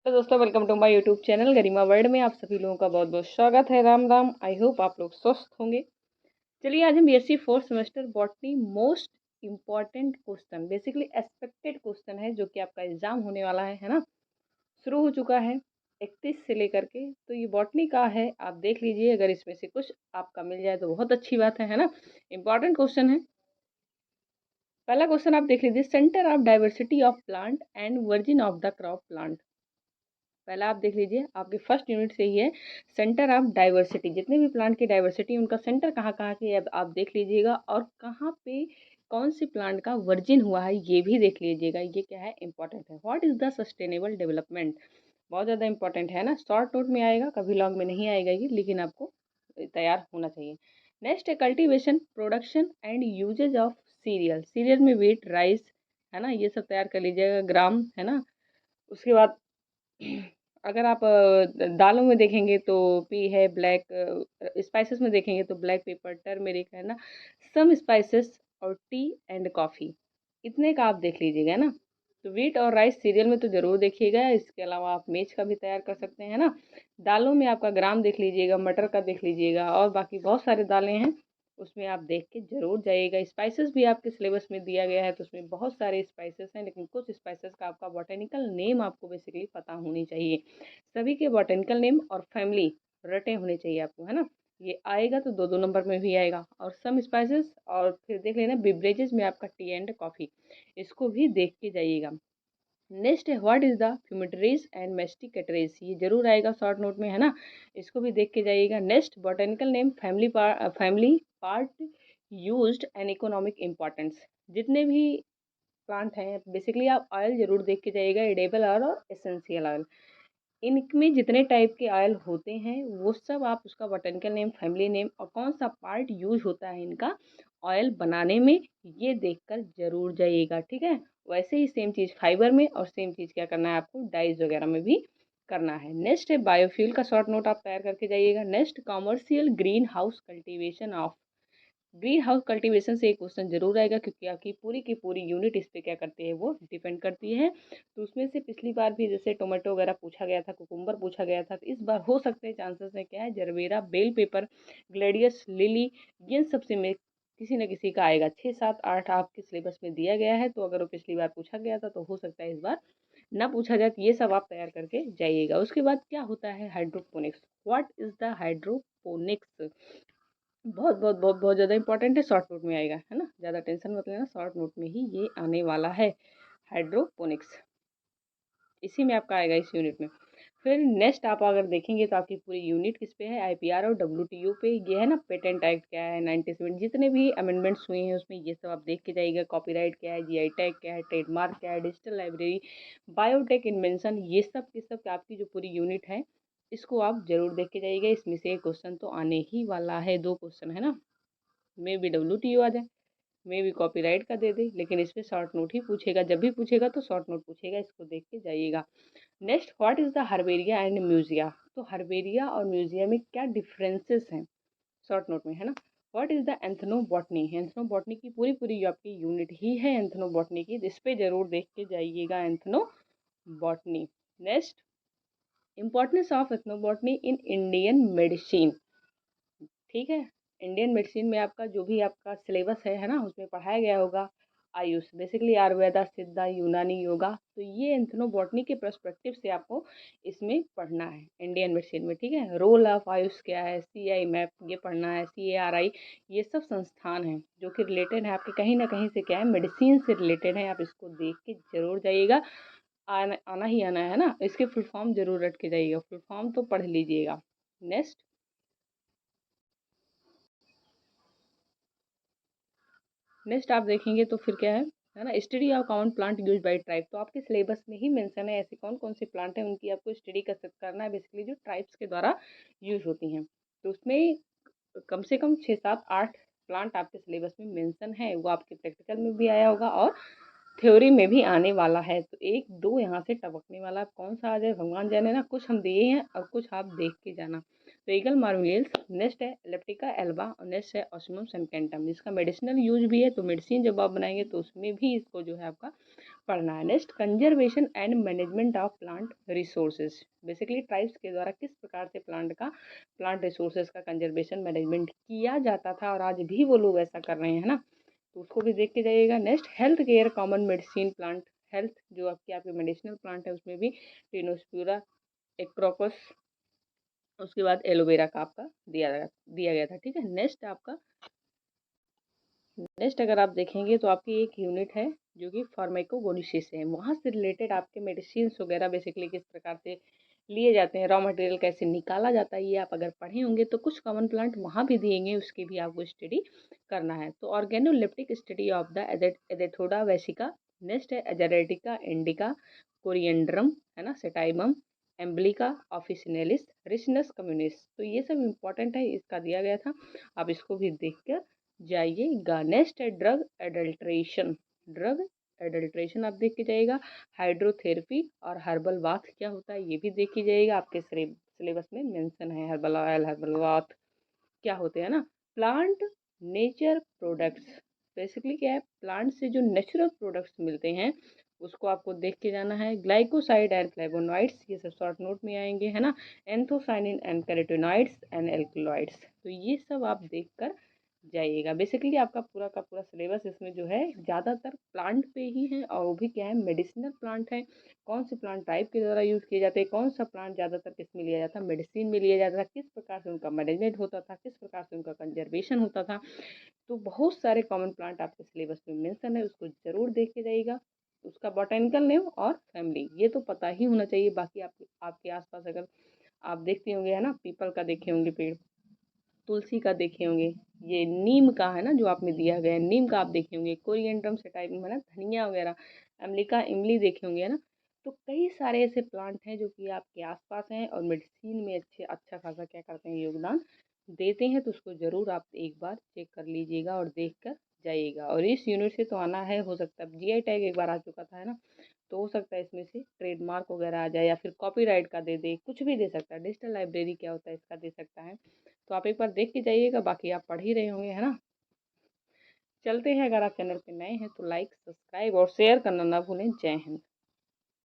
तो दोस्तों welcome to my YouTube channel Garima World में आप सभी लोगों का बहुत बहुत स्वागत है। राम राम। आई होप आप लोग स्वस्थ होंगे। चलिए आज हम BSc fourth semester botany most important question basically expected question है जो कि आपका एग्जाम होने वाला है ना, शुरू हो चुका है 31 से लेकर के। तो ये बॉटनी का है, आप देख लीजिए, अगर इसमें से कुछ आपका मिल जाए तो बहुत अच्छी बात है ना। इंपॉर्टेंट क्वेश्चन है। पहला क्वेश्चन आप देख लीजिए, centre of diversity of plant and virgin of the crop plant. पहला आप देख लीजिए, आपके फर्स्ट यूनिट से ही है सेंटर ऑफ डाइवर्सिटी। जितने भी प्लांट की डाइवर्सिटी उनका सेंटर कहाँ कहाँ की है आप देख लीजिएगा, और कहाँ पे कौन सी प्लांट का वर्जिन हुआ है ये भी देख लीजिएगा। ये क्या है, इंपॉर्टेंट है। What is the sustainable development, बहुत ज़्यादा इंपॉर्टेंट है ना। शॉर्ट नोट में आएगा, कभी लॉन्ग में नहीं आएगा ये, लेकिन आपको तैयार होना चाहिए। नेक्स्ट है cultivation, production and usages of cereal. Cereal में व्हीट, राइस है ना, ये सब तैयार कर लीजिएगा, ग्राम है ना। उसके बाद अगर आप दालों में देखेंगे तो पी है, ब्लैक स्पाइसेस में देखेंगे तो ब्लैक पेपर, टर्मेरिक है ना, सम स्पाइसेस और टी एंड कॉफ़ी। इतने का आप देख लीजिएगा ना। तो वीट और राइस सीरियल में तो ज़रूर देखिएगा। इसके अलावा आप मेज का भी तैयार कर सकते हैं ना। दालों में आपका ग्राम देख लीजिएगा, मटर का देख लीजिएगा, और बाकी बहुत सारे दालें हैं उसमें आप देख के ज़रूर जाइएगा। स्पाइसेस भी आपके सिलेबस में दिया गया है, तो उसमें बहुत सारे स्पाइसेस हैं, लेकिन कुछ स्पाइसेस का आपका बॉटेनिकल नेम आपको बेसिकली पता होनी चाहिए। सभी के बॉटेनिकल नेम और फैमिली रटे होने चाहिए आपको, है ना। ये आएगा तो दो दो नंबर में भी आएगा। और सम स्पाइसेस, और फिर देख लेना बिवरेजेस में आपका टी एंड कॉफ़ी, इसको भी देख के जाइएगा। नेक्स्ट है व्हाट इज़ द फ्यूमिटरीज एंड मेस्टिकेटरीज, ये जरूर आएगा शॉर्ट नोट में, है ना। इसको भी देख के जाइएगा। Next botanical name, family part used and economic importance. जितने भी प्लांट हैं बेसिकली आप ऑयल जरूर देख के जाइएगा, एडेबल ऑयल और एसेंशियल ऑयल। इनमें जितने टाइप के ऑयल होते हैं वो सब आप उसका बॉटेनिकल नेम, फैमिली नेम और कौन सा पार्ट यूज होता है इनका ऑयल बनाने में, ये देखकर जरूर जाइएगा, ठीक है। वैसे ही सेम चीज़ फाइबर में, और सेम चीज़ क्या करना है आपको डाइज वगैरह में भी करना है। नेक्स्ट है बायोफ्यूल का शॉर्ट नोट आप तैयार करके जाइएगा। Next commercial green house cultivation of. Green house cultivation से एक क्वेश्चन जरूर आएगा, क्योंकि आपकी पूरी की पूरी यूनिट इस पे क्या करती है, वो डिपेंड करती है। तो उसमें से पिछली बार भी जैसे टोमेटो वगैरह पूछा गया था, कुकुम्बर पूछा गया था, तो इस बार हो सकते हैं चांसेस है क्या है, gerbera, bell pepper, gladiolus, lily, ये सबसे में किसी न किसी का आएगा। 6 7 8 आपके सिलेबस में दिया गया है, तो अगर वो पिछली बार पूछा गया था तो हो सकता है इस बार ना पूछा जाए। तो ये सब आप तैयार करके जाइएगा। उसके बाद क्या होता है hydroponics. What is the hydroponics, बहुत बहुत बहुत बहुत ज़्यादा इंपॉर्टेंट है, शॉर्ट नोट में आएगा, है ना। ज़्यादा टेंशन मत लेना, शॉर्ट नोट में ही ये आने वाला है हाइड्रोपोनिक्स। इसी में आपका आएगा इस यूनिट में। फिर नेक्स्ट आप अगर देखेंगे तो आपकी पूरी यूनिट किस पे है, आईपीआर और डब्ल्यूटीओ पे। ये है ना, पेटेंट एक्ट क्या है, 97 जितने भी अमेंडमेंट्स हुए हैं उसमें ये सब आप देख के जाइएगा। कॉपीराइट क्या है, जीआई टैग क्या है, ट्रेडमार्क क्या है, डिजिटल लाइब्रेरी, बायोटेक इन्वेंशन, ये सब की सब आपकी जो पूरी यूनिट है इसको आप जरूर देख के जाइएगा। इसमें से क्वेश्चन तो आने ही वाला है, दो क्वेश्चन है ना। मे बी डब्ल्यूटीओ आ जाए, मे भी कॉपीराइट का दे दे, लेकिन इसमें शॉर्ट नोट ही पूछेगा। जब भी पूछेगा तो शॉर्ट नोट पूछेगा, इसको देख के जाइएगा। Next what is the herbaria and musea. तो हर्बेरिया और म्यूजिया में क्या डिफरेंसेस हैं, शॉर्ट नोट में, है ना। व्हाट इज द एंथनोबॉटनी, एंथनोबॉटनी की पूरी पूरी जो आपकी यूनिट ही है एंथनोबॉटनी की, इस पे जरूर देख के जाइएगा ethnobotany. Next importance of ethnobotany in Indian medicine, ठीक है। इंडियन मेडिसिन में आपका जो भी आपका सिलेबस है ना, उसमें पढ़ाया गया होगा आयुष, बेसिकली आयुर्वेदा, सिद्धा, यूनानी, योगा। तो ये एंथनोबॉटनी के पर्सपेक्टिव से आपको इसमें पढ़ना है इंडियन मेडिसिन में, ठीक है। रोल ऑफ आयुष क्या है, सी आई मैप ये पढ़ना है, सी ए आर आई, ये सब संस्थान हैं जो कि रिलेटेड है आपके कहीं ना कहीं से, क्या है, मेडिसिन से रिलेटेड है। आप इसको देख के जरूर जाइएगा। आना आना ही आना है ना। इसके फुल फॉर्म जरूर रट के जाइएगा, फुल फॉर्म तो पढ़ लीजिएगा। नेक्स्ट नेक्स्ट आप देखेंगे तो फिर क्या है ना, study of common plant use by tribe. तो आपके सिलेबस में ही मेंशन है ऐसे कौन कौन से प्लांट हैं, उनकी आपको स्टडी करना है, बेसिकली जो ट्राइब्स के द्वारा यूज होती हैं। तो उसमें कम से कम 6 7 8 प्लांट आपके सिलेबस में मेंशन है, वो आपके प्रैक्टिकल में भी आया होगा और थ्योरी में भी आने वाला है। तो एक दो यहाँ से टपकने वाला, अब कौन सा आ जाए भगवान जाने ना। कुछ हम दिए हैं और कुछ आप देख के जाना। तो ईगल मार्वेलियस, नेक्स्ट है एलेप्टिका एल्बा, और नेक्स्ट है ऑस्मियम सनकेंटम। इसका मेडिसिनल यूज भी है, तो मेडिसिन जब आप बनाएंगे तो उसमें भी इसको जो है आपका पढ़ना है। Next, conservation and management of plant resources. Basically tribes के द्वारा किस प्रकार से प्लांट रिसोर्सेज का कंजर्वेशन मैनेजमेंट किया जाता था और आज भी वो लोग ऐसा कर रहे हैं ना, तो उसको भी देख के जाइएगा। Next, health care common medicine plant. Health जो आपके मेडिसिनल प्लांट है उसमें भी टेनोस्प्यूरा, एक्रोपस, उसके बाद एलोवेरा का आपका दिया गया था। ठीक है। नेक्स्ट अगर आप देखेंगे तो आपकी एक यूनिट है जो कि फार्माकोगोनिसिस है। वहाँ से रिलेटेड आपके मेडिसिन वगैरह बेसिकली किस प्रकार से लिए जाते हैं, रॉ मटेरियल कैसे निकाला जाता है, ये आप अगर पढ़े होंगे तो कुछ कॉमन प्लांट वहाँ भी दिएंगे, उसकी भी आपको स्टडी करना है। तो organoleptic study of the Adhatoda vasica. Next है एजारेटिका इंडिका, कोरिएंड्रम है ना, sativum, Emblica officinalis, Ricinus communis. तो ये सब इंपॉर्टेंट है, इसका दिया गया था, आप इसको भी देख कर जाइएगा। नेक्स्ट है ड्रग एडल्ट्रेशन। ड्रग एडल्ट्रेशन आप देख के जाइएगा। हाइड्रोथेरेपी और हर्बल बाथ क्या होता है ये भी देख के जाइएगा, आपके सिलेबस में मेंशन है। हर्बल ऑयल, हर्बल बाथ क्या होते हैं ना। प्लांट नेचर प्रोडक्ट्स, बेसिकली क्या है, प्लांट से जो नेचुरल प्रोडक्ट्स मिलते हैं उसको आपको देख के जाना है। ग्लाइकोसाइड एंड फ्लेवोनॉइड्स, ये सब शॉर्ट नोट में आएंगे है ना। Anthocyanin and carotenoids and alkaloids, तो ये सब आप देख कर जाइएगा। बेसिकली आपका पूरा का पूरा सिलेबस इसमें जो है ज़्यादातर प्लांट पे ही है, और वो भी क्या है, मेडिसिनल प्लांट है। कौन से प्लांट टाइप के द्वारा यूज़ किए जाते हैं, कौन सा प्लांट ज़्यादातर किस में लिया जाता है, मेडिसिन में लिया जाता था, किस प्रकार से उनका मैनेजमेंट होता था, किस प्रकार से उनका कंजर्वेशन होता था। तो बहुत सारे कॉमन प्लांट आपके सिलेबस में मेंशन है, उसको ज़रूर देख के जाइएगा। उसका बॉटेनिकल नेम और फैमिली ये तो पता ही होना चाहिए। बाकी आपके आसपास अगर आप देखते होंगे है ना, पीपल का देखे होंगे पेड़, तुलसी का देखे होंगे, ये नीम का है ना जो आप में दिया गया है, नीम का आप देखे होंगे, कोरिएंड्रम से टाइप में है ना, धनिया वगैरह, अमलिका इमली देखे होंगे है ना। तो कई सारे ऐसे प्लांट हैं जो कि आपके आसपास हैं और मेडिसिन में अच्छा खासा क्या करते हैं, योगदान देते हैं। तो उसको ज़रूर आप एक बार चेक कर लीजिएगा और देख कर जाइएगा। और इस यूनिट से तो आना है, हो सकता है जीआई टैग एक बार आ चुका था है ना, तो हो सकता है इसमें से ट्रेडमार्क वगैरह आ जाए, या फिर कॉपीराइट का दे दे, कुछ भी दे सकता है। डिजिटल लाइब्रेरी क्या होता है इसका दे सकता है। तो आप एक बार देख के जाइएगा, बाकी आप पढ़ ही रहे होंगे है ना। चलते हैं, अगर आप चैनल पे नए हैं तो लाइक, सब्सक्राइब और शेयर करना ना भूलें। जय हिंद।